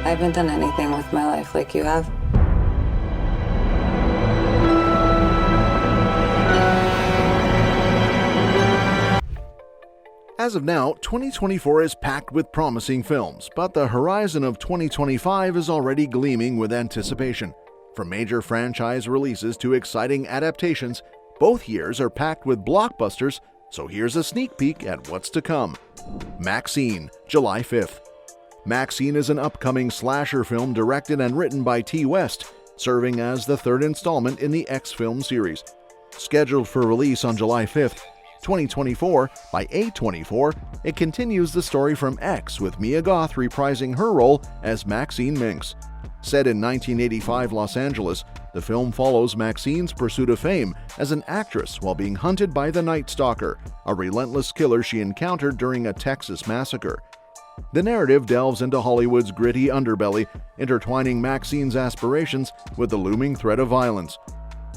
I haven't done anything with my life like you have. As of now, 2024 is packed with promising films, but the horizon of 2025 is already gleaming with anticipation. From major franchise releases to exciting adaptations, both years are packed with blockbusters, so here's a sneak peek at what's to come. Maxine, July 5th. Maxine is an upcoming slasher film directed and written by T. West, serving as the third installment in the X film series. Scheduled for release on July 5th, 2024 by A24, it continues the story from X with Mia Goth reprising her role as Maxine Minx. Set in 1985 Los Angeles, the film follows Maxine's pursuit of fame as an actress while being hunted by the Night Stalker, a relentless killer she encountered during a Texas massacre. The narrative delves into Hollywood's gritty underbelly, intertwining Maxine's aspirations with the looming threat of violence.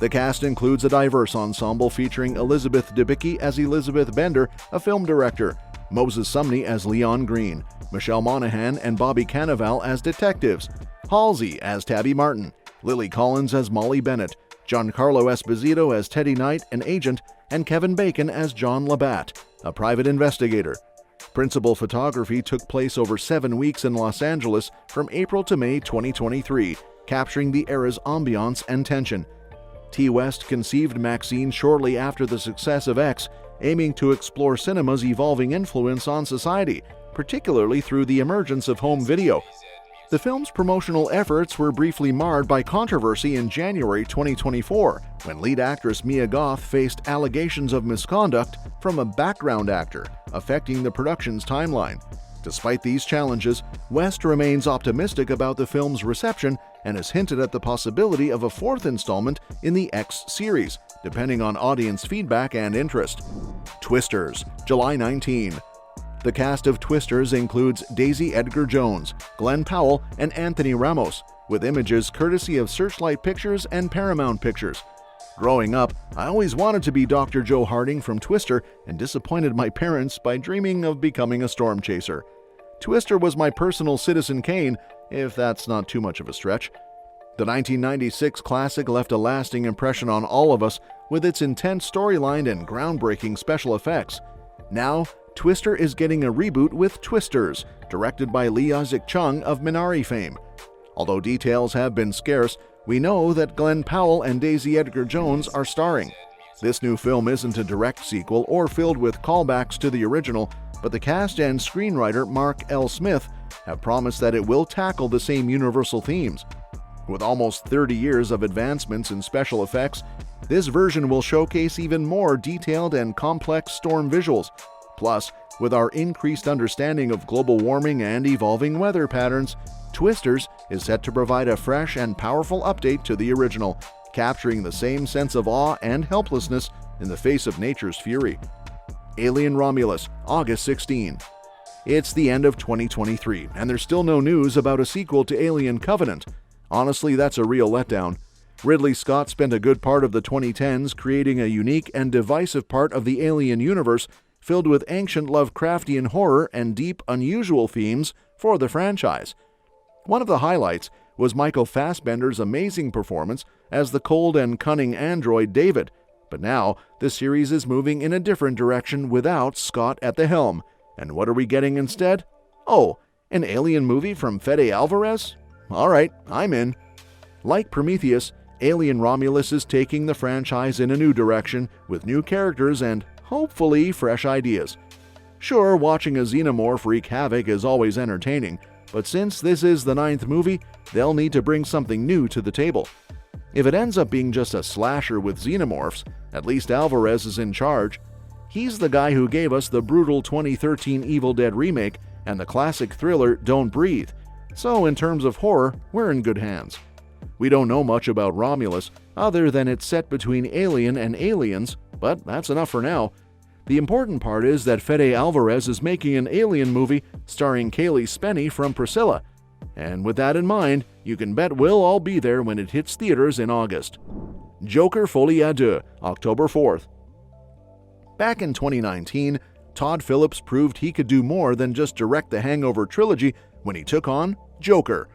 The cast includes a diverse ensemble featuring Elizabeth Debicki as Elizabeth Bender, a film director, Moses Sumney as Leon Green, Michelle Monaghan and Bobby Cannavale as detectives, Halsey as Tabby Martin, Lily Collins as Molly Bennett, Giancarlo Esposito as Teddy Knight, an agent, and Kevin Bacon as John Labatt, a private investigator. Principal photography took place over 7 weeks in Los Angeles from April to May 2023, capturing the era's ambiance and tension. T. West conceived Maxine shortly after the success of X, aiming to explore cinema's evolving influence on society, particularly through the emergence of home video. The film's promotional efforts were briefly marred by controversy in January 2024, when lead actress Mia Goth faced allegations of misconduct from a background actor, affecting the production's timeline. Despite these challenges, West remains optimistic about the film's reception and has hinted at the possibility of a fourth installment in the X series, depending on audience feedback and interest. Twisters, July 19. The cast of Twisters includes Daisy Edgar Jones, Glenn Powell, and Anthony Ramos, with images courtesy of Searchlight Pictures and Paramount Pictures. Growing up, I always wanted to be Dr. Joe Harding from Twister and disappointed my parents by dreaming of becoming a storm chaser. Twister was my personal Citizen Kane, if that's not too much of a stretch. The 1996 classic left a lasting impression on all of us with its intense storyline and groundbreaking special effects. Now, Twister is getting a reboot with Twisters, directed by Lee Isaac Chung of Minari fame. Although details have been scarce, we know that Glenn Powell and Daisy Edgar Jones are starring. This new film isn't a direct sequel or filled with callbacks to the original, but the cast and screenwriter Mark L. Smith have promised that it will tackle the same universal themes. With almost 30 years of advancements in special effects, this version will showcase even more detailed and complex storm visuals. Plus, with our increased understanding of global warming and evolving weather patterns, Twisters is set to provide a fresh and powerful update to the original, capturing the same sense of awe and helplessness in the face of nature's fury. Alien Romulus, August 16. It's the end of 2023, and there's still no news about a sequel to Alien Covenant. Honestly, that's a real letdown. Ridley Scott spent a good part of the 2010s creating a unique and divisive part of the Alien universe filled with ancient Lovecraftian horror and deep, unusual themes for the franchise. One of the highlights was Michael Fassbender's amazing performance as the cold and cunning android David, but now the series is moving in a different direction without Scott at the helm. And what are we getting instead? Oh, an Alien movie from Fede Alvarez? Alright, I'm in. Like Prometheus, Alien Romulus is taking the franchise in a new direction with new characters and, hopefully, fresh ideas. Sure, watching a xenomorph wreak havoc is always entertaining, but since this is the 9th movie, they'll need to bring something new to the table. If it ends up being just a slasher with xenomorphs, at least Alvarez is in charge. He's the guy who gave us the brutal 2013 Evil Dead remake and the classic thriller Don't Breathe, so in terms of horror, we're in good hands. We don't know much about Romulus, other than it's set between Alien and Aliens, but that's enough for now. The important part is that Fede Alvarez is making an Alien movie starring Kaylee Spenny from Priscilla. And with that in mind, you can bet we'll all be there when it hits theaters in August. Joker Folie à Deux, October 4th. Back in 2019, Todd Phillips proved he could do more than just direct the Hangover trilogy when he took on Joker.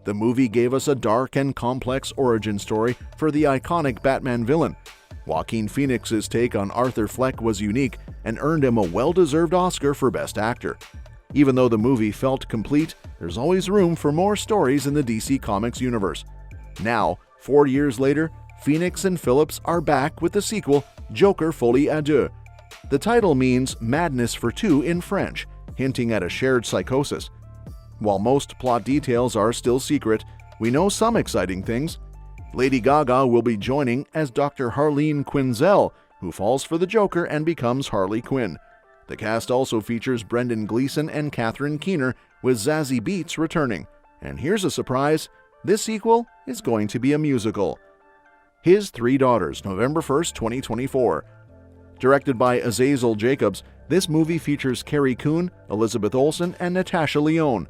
The movie gave us a dark and complex origin story for the iconic Batman villain. Joaquin Phoenix's take on Arthur Fleck was unique and earned him a well-deserved Oscar for Best Actor. Even though the movie felt complete, there's always room for more stories in the DC Comics universe. Now, 4 years later, Phoenix and Phillips are back with the sequel, Joker Folie à Deux. The title means madness for two in French, hinting at a shared psychosis. While most plot details are still secret, we know some exciting things. Lady Gaga will be joining as Dr. Harleen Quinzel, who falls for the Joker and becomes Harley Quinn. The cast also features Brendan Gleeson and Catherine Keener, with Zazie Beetz returning. And here's a surprise, this sequel is going to be a musical. His Three Daughters, November 1st, 2024. Directed by Azazel Jacobs, this movie features Carrie Coon, Elizabeth Olsen, and Natasha Lyonne.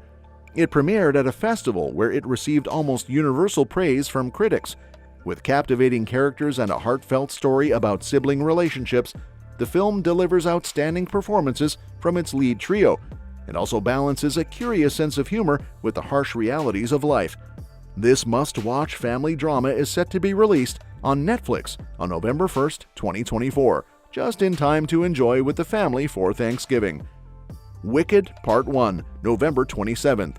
It premiered at a festival where it received almost universal praise from critics. With captivating characters and a heartfelt story about sibling relationships, the film delivers outstanding performances from its lead trio. It also balances a curious sense of humor with the harsh realities of life. This must-watch family drama is set to be released on Netflix on November 1st, 2024, just in time to enjoy with the family for Thanksgiving. Wicked Part 1, November 27th.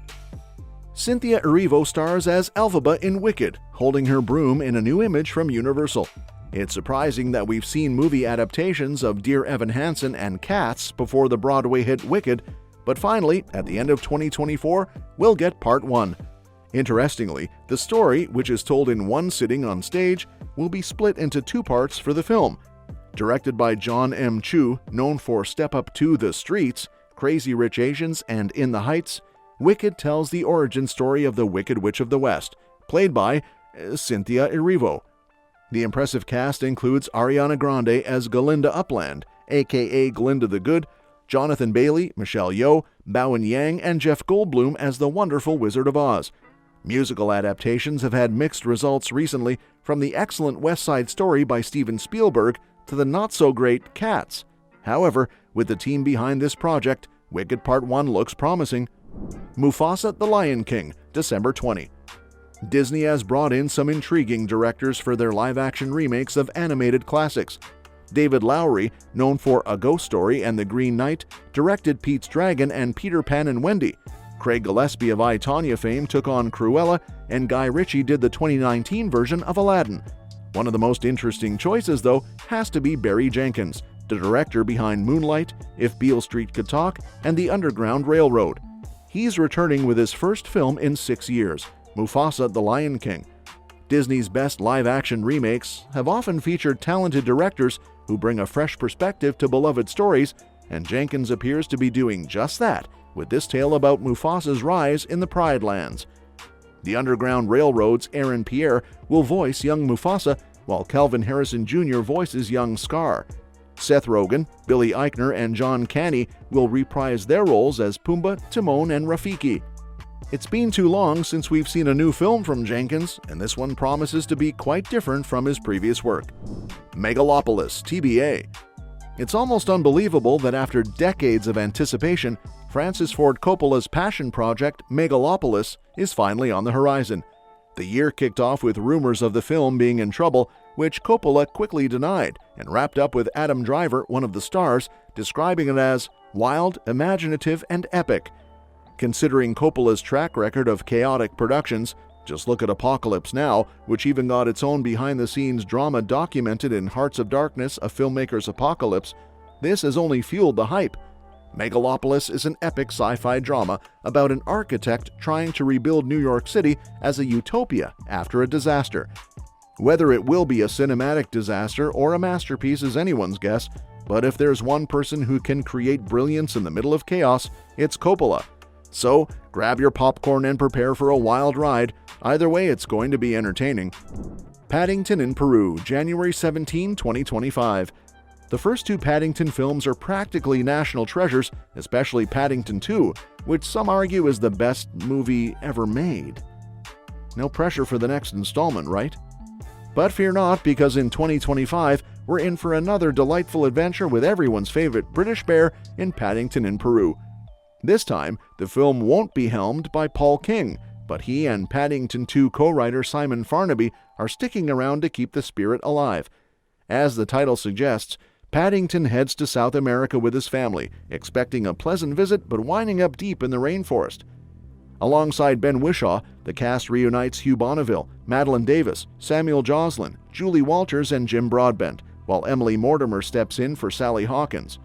Cynthia Erivo stars as Elphaba in Wicked, holding her broom in a new image from Universal. It's surprising that we've seen movie adaptations of Dear Evan Hansen and Cats before the Broadway hit Wicked, but finally, at the end of 2024, we'll get Part 1. Interestingly, the story, which is told in one sitting on stage, will be split into two parts for the film. Directed by John M. Chu, known for Step Up to the Streets, Crazy Rich Asians, and In the Heights, Wicked tells the origin story of the Wicked Witch of the West, played by Cynthia Erivo. The impressive cast includes Ariana Grande as Galinda Upland, aka Glinda the Good, Jonathan Bailey, Michelle Yeoh, Bowen Yang, and Jeff Goldblum as the wonderful Wizard of Oz. Musical adaptations have had mixed results recently, from the excellent West Side Story by Steven Spielberg to the not-so-great Cats. However, with the team behind this project, Wicked Part 1 looks promising. Mufasa the Lion King, December 20. Disney has brought in some intriguing directors for their live-action remakes of animated classics. David Lowery, known for A Ghost Story and The Green Knight, directed Pete's Dragon and Peter Pan and Wendy. Craig Gillespie of I, Tonya fame took on Cruella, and Guy Ritchie did the 2019 version of Aladdin. One of the most interesting choices, though, has to be Barry Jenkins, the director behind Moonlight, If Beale Street Could Talk, and The Underground Railroad. He's returning with his first film in 6 years, Mufasa the Lion King. Disney's best live-action remakes have often featured talented directors who bring a fresh perspective to beloved stories, and Jenkins appears to be doing just that with this tale about Mufasa's rise in the Pride Lands. The Underground Railroad's Aaron Pierre will voice young Mufasa, while Calvin Harrison Jr. voices young Scar. Seth Rogen, Billy Eichner, and John Caney will reprise their roles as Pumbaa, Timon, and Rafiki. It's been too long since we've seen a new film from Jenkins, and this one promises to be quite different from his previous work. Megalopolis, TBA. It's almost unbelievable that after decades of anticipation, Francis Ford Coppola's passion project, Megalopolis, is finally on the horizon. The year kicked off with rumors of the film being in trouble, which Coppola quickly denied, and wrapped up with Adam Driver, one of the stars, describing it as wild, imaginative, and epic. Considering Coppola's track record of chaotic productions, just look at Apocalypse Now, which even got its own behind-the-scenes drama documented in Hearts of Darkness, A Filmmaker's Apocalypse, this has only fueled the hype. Megalopolis is an epic sci-fi drama about an architect trying to rebuild New York City as a utopia after a disaster. Whether it will be a cinematic disaster or a masterpiece is anyone's guess, but if there's one person who can create brilliance in the middle of chaos, it's Coppola. So, grab your popcorn and prepare for a wild ride. Either way, it's going to be entertaining. Paddington in Peru, January 17, 2025. The first two Paddington films are practically national treasures, especially Paddington 2, which some argue is the best movie ever made. No pressure for the next installment, right? But fear not, because in 2025, we're in for another delightful adventure with everyone's favorite British bear in Paddington in Peru. This time, the film won't be helmed by Paul King, but he and Paddington 2 co-writer Simon Farnaby are sticking around to keep the spirit alive. As the title suggests, Paddington heads to South America with his family, expecting a pleasant visit but winding up deep in the rainforest. Alongside Ben Whishaw, the cast reunites Hugh Bonneville, Madeline Davis, Samuel Joslin, Julie Walters, and Jim Broadbent, while Emily Mortimer steps in for Sally Hawkins.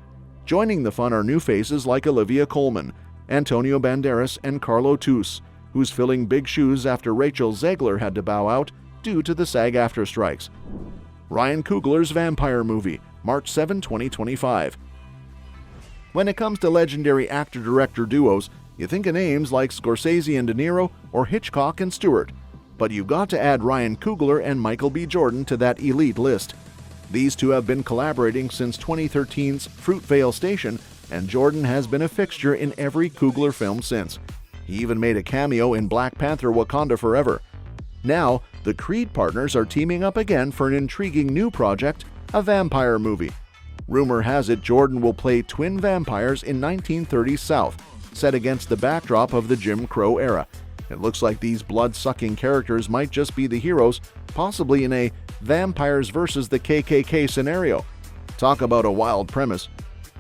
Joining the fun are new faces like Olivia Colman, Antonio Banderas, and Carlo Tuce, who's filling big shoes after Rachel Zegler had to bow out due to the SAG-AFTRA strikes. Ryan Coogler's vampire movie, March 7, 2025. When it comes to legendary actor-director duos, you think of names like Scorsese and De Niro or Hitchcock and Stewart, but you've got to add Ryan Coogler and Michael B. Jordan to that elite list. These two have been collaborating since 2013's Fruitvale Station, and Jordan has been a fixture in every Coogler film since. He even made a cameo in Black Panther: Wakanda Forever. Now, the Creed partners are teaming up again for an intriguing new project, a vampire movie. Rumor has it Jordan will play twin vampires in 1930s South, set against the backdrop of the Jim Crow era. It looks like these blood-sucking characters might just be the heroes, possibly in a vampires versus the KKK scenario. Talk about a wild premise.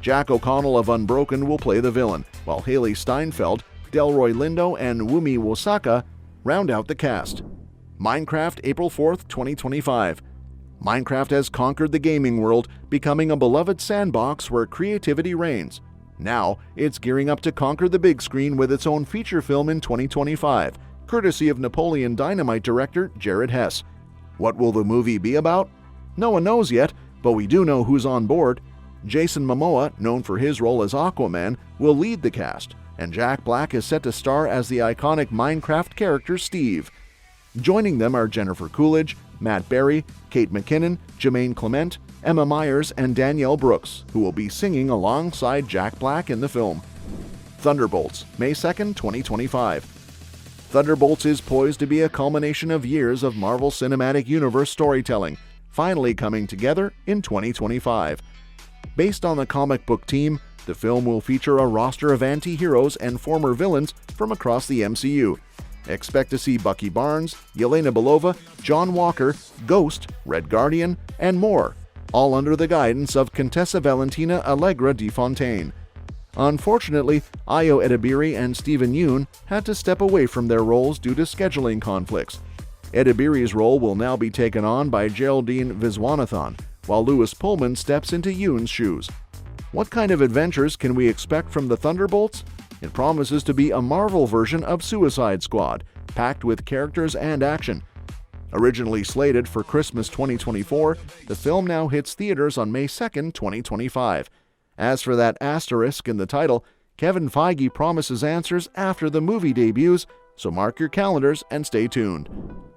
Jack O'Connell of Unbroken will play the villain, while Haley Steinfeld, Delroy Lindo, and Wumi Wosaka round out the cast. Minecraft, April 4th, 2025. Minecraft has conquered the gaming world, becoming a beloved sandbox where creativity reigns. Now, it's gearing up to conquer the big screen with its own feature film in 2025, courtesy of Napoleon Dynamite director Jared Hess. What will the movie be about? No one knows yet, but we do know who's on board. Jason Momoa, known for his role as Aquaman, will lead the cast, and Jack Black is set to star as the iconic Minecraft character Steve. Joining them are Jennifer Coolidge, Matt Berry, Kate McKinnon, Jermaine Clement, Emma Myers, and Danielle Brooks, who will be singing alongside Jack Black in the film. Thunderbolts, May 2, 2025. Thunderbolts is poised to be a culmination of years of Marvel Cinematic Universe storytelling, finally coming together in 2025. Based on the comic book team, the film will feature a roster of anti-heroes and former villains from across the MCU. Expect to see Bucky Barnes, Yelena Belova, John Walker, Ghost, Red Guardian, and more, all under the guidance of Contessa Valentina Allegra de Fontaine. Unfortunately, Ayo Edebiri and Stephen Yeun had to step away from their roles due to scheduling conflicts. Edebiri's role will now be taken on by Geraldine Viswanathan, while Lewis Pullman steps into Yeun's shoes. What kind of adventures can we expect from the Thunderbolts? It promises to be a Marvel version of Suicide Squad, packed with characters and action. Originally slated for Christmas 2024, the film now hits theaters on May 2, 2025. As for that asterisk in the title, Kevin Feige promises answers after the movie debuts, so mark your calendars and stay tuned.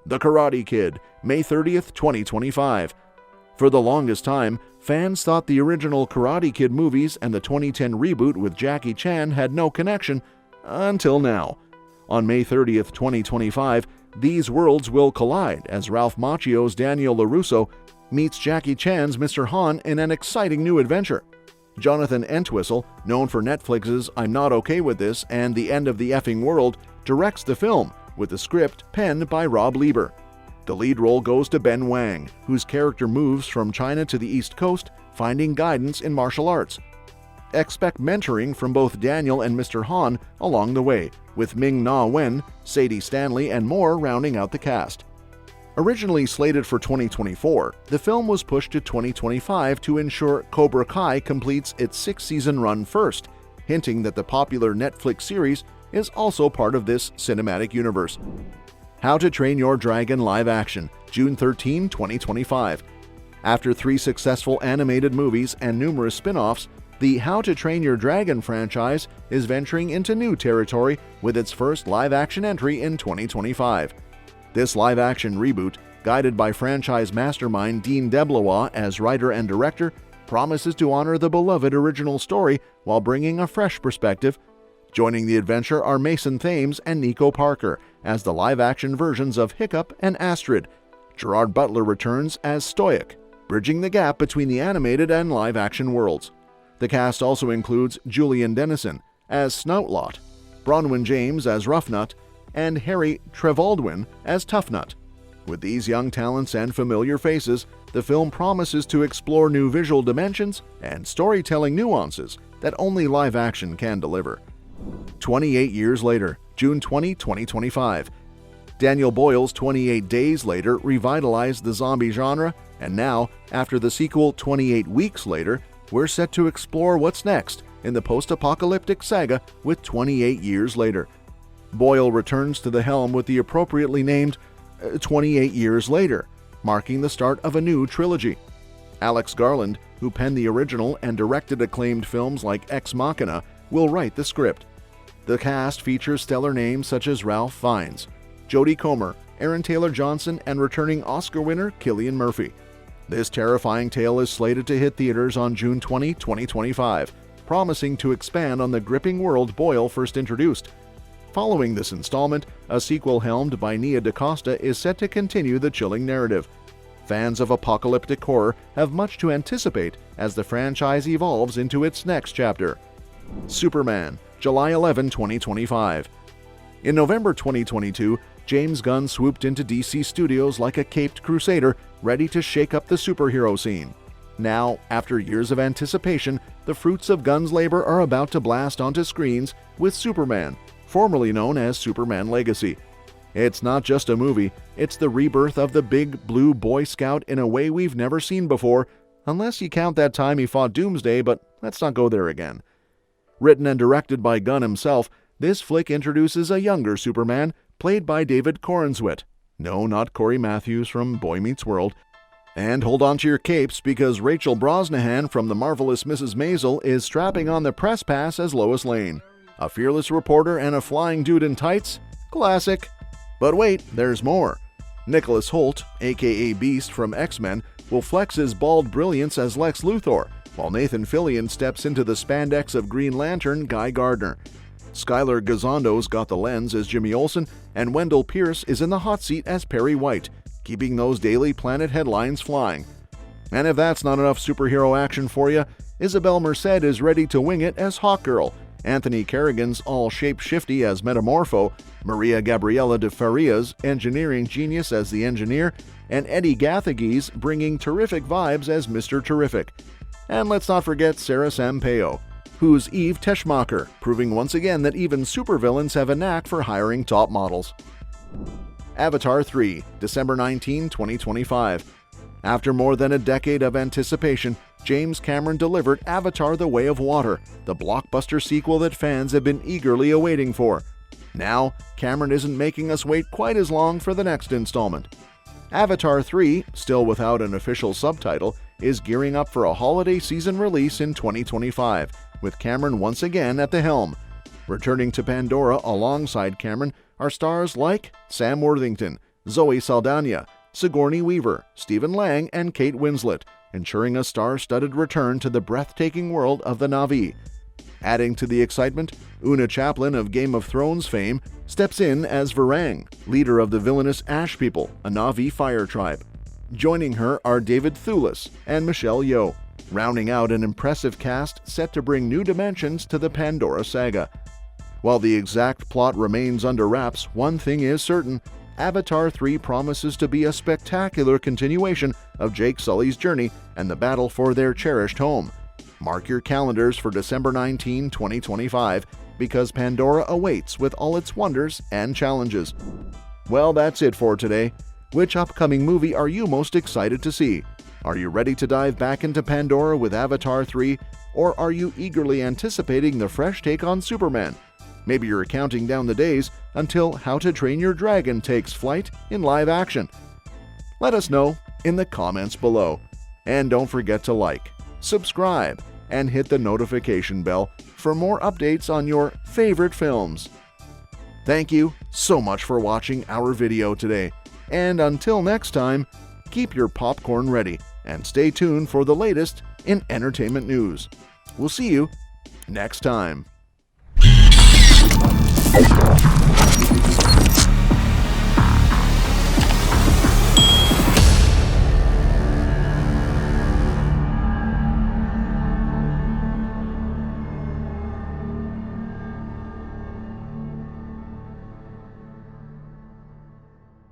The Karate Kid, May 30th, 2025. For the longest time, fans thought the original Karate Kid movies and the 2010 reboot with Jackie Chan had no connection, until now. On May 30th, 2025, these worlds will collide as Ralph Macchio's Daniel LaRusso meets Jackie Chan's Mr. Han in an exciting new adventure. Jonathan Entwistle, known for Netflix's I'm Not Okay With This and The End of the Effing World, directs the film, with the script penned by Rob Lieber. The lead role goes to Ben Wang, whose character moves from China to the East Coast, finding guidance in martial arts. Expect mentoring from both Daniel and Mr. Han along the way, with Ming-Na Wen, Sadie Stanley, and more rounding out the cast. Originally slated for 2024, the film was pushed to 2025 to ensure Cobra Kai completes its 6-season run first, hinting that the popular Netflix series is also part of this cinematic universe. How to Train Your Dragon live action, June 13, 2025. After 3 successful animated movies and numerous spin-offs, the How to Train Your Dragon franchise is venturing into new territory with its first live-action entry in 2025. This live-action reboot, guided by franchise mastermind Dean DeBlois as writer and director, promises to honor the beloved original story while bringing a fresh perspective. Joining the adventure are Mason Thames and Nico Parker as the live-action versions of Hiccup and Astrid. Gerard Butler returns as Stoic, bridging the gap between the animated and live-action worlds. The cast also includes Julian Dennison, as Snoutlot, Bronwyn James as Roughnut, and Harry Trevaldwyn as Toughnut. With these young talents and familiar faces, the film promises to explore new visual dimensions and storytelling nuances that only live action can deliver. 28 years later, June 20, 2025. Daniel Boyle's 28 Days Later revitalized the zombie genre, and now, after the sequel 28 Weeks Later, we're set to explore what's next in the post-apocalyptic saga with 28 Years Later. Boyle returns to the helm with the appropriately named 28 Years Later, marking the start of a new trilogy. Alex Garland, who penned the original and directed acclaimed films like Ex Machina, will write the script. The cast features stellar names such as Ralph Fiennes, Jodie Comer, Aaron Taylor Johnson, and returning Oscar winner Cillian Murphy. This terrifying tale is slated to hit theaters on June 20, 2025, promising to expand on the gripping world Boyle first introduced. Following this installment, a sequel helmed by Nia DaCosta is set to continue the chilling narrative. Fans of apocalyptic horror have much to anticipate as the franchise evolves into its next chapter. Superman, July 11, 2025. In November 2022, James Gunn swooped into DC Studios like a caped crusader, ready to shake up the superhero scene. Now, after years of anticipation, the fruits of Gunn's labor are about to blast onto screens with Superman, formerly known as Superman Legacy. It's not just a movie, it's the rebirth of the big blue Boy Scout in a way we've never seen before, unless you count that time he fought Doomsday, but let's not go there again. Written and directed by Gunn himself, this flick introduces a younger Superman, played by David Corenswet. No, not Corey Matthews from Boy Meets World. And hold on to your capes, because Rachel Brosnahan from The Marvelous Mrs. Maisel is strapping on the press pass as Lois Lane. A fearless reporter and a flying dude in tights? Classic. But wait, there's more. Nicholas Hoult, aka Beast from X-Men, will flex his bald brilliance as Lex Luthor, while Nathan Fillion steps into the spandex of Green Lantern Guy Gardner. Skylar Gazondo's got the lens as Jimmy Olsen, and Wendell Pierce is in the hot seat as Perry White, keeping those Daily Planet headlines flying. And if that's not enough superhero action for you, Isabel Merced is ready to wing it as Hawkgirl, Anthony Carrigan's all shape-shifty as Metamorpho, Maria Gabriela de Faria's engineering genius as the Engineer, and Eddie Gathegis bringing terrific vibes as Mr. Terrific. And let's not forget Sarah Sampaio, who's Eve Teschmacher, proving once again that even supervillains have a knack for hiring top models. Avatar 3, December 19, 2025. After more than a decade of anticipation, James Cameron delivered Avatar: The Way of Water, the blockbuster sequel that fans have been eagerly awaiting for. Now, Cameron isn't making us wait quite as long for the next installment. Avatar 3, still without an official subtitle, is gearing up for a holiday season release in 2025, with Cameron once again at the helm. Returning to Pandora alongside Cameron are stars like Sam Worthington, Zoe Saldana, Sigourney Weaver, Stephen Lang, and Kate Winslet, ensuring a star-studded return to the breathtaking world of the Na'vi. Adding to the excitement, Una Chaplin of Game of Thrones fame steps in as Varang, leader of the villainous Ash People, a Na'vi fire tribe. Joining her are David Thewlis and Michelle Yeoh, rounding out an impressive cast set to bring new dimensions to the Pandora saga. While the exact plot remains under wraps, one thing is certain: Avatar 3 promises to be a spectacular continuation of Jake Sully's journey and the battle for their cherished home. Mark your calendars for December 19, 2025, because Pandora awaits with all its wonders and challenges. Well, that's it for today. Which upcoming movie are you most excited to see? Are you ready to dive back into Pandora with Avatar 3, or are you eagerly anticipating the fresh take on Superman? Maybe you're counting down the days until How to Train Your Dragon takes flight in live action. Let us know in the comments below. And don't forget to like, subscribe, and hit the notification bell for more updates on your favorite films. Thank you so much for watching our video today. And until next time, keep your popcorn ready and stay tuned for the latest in entertainment news. We'll see you next time.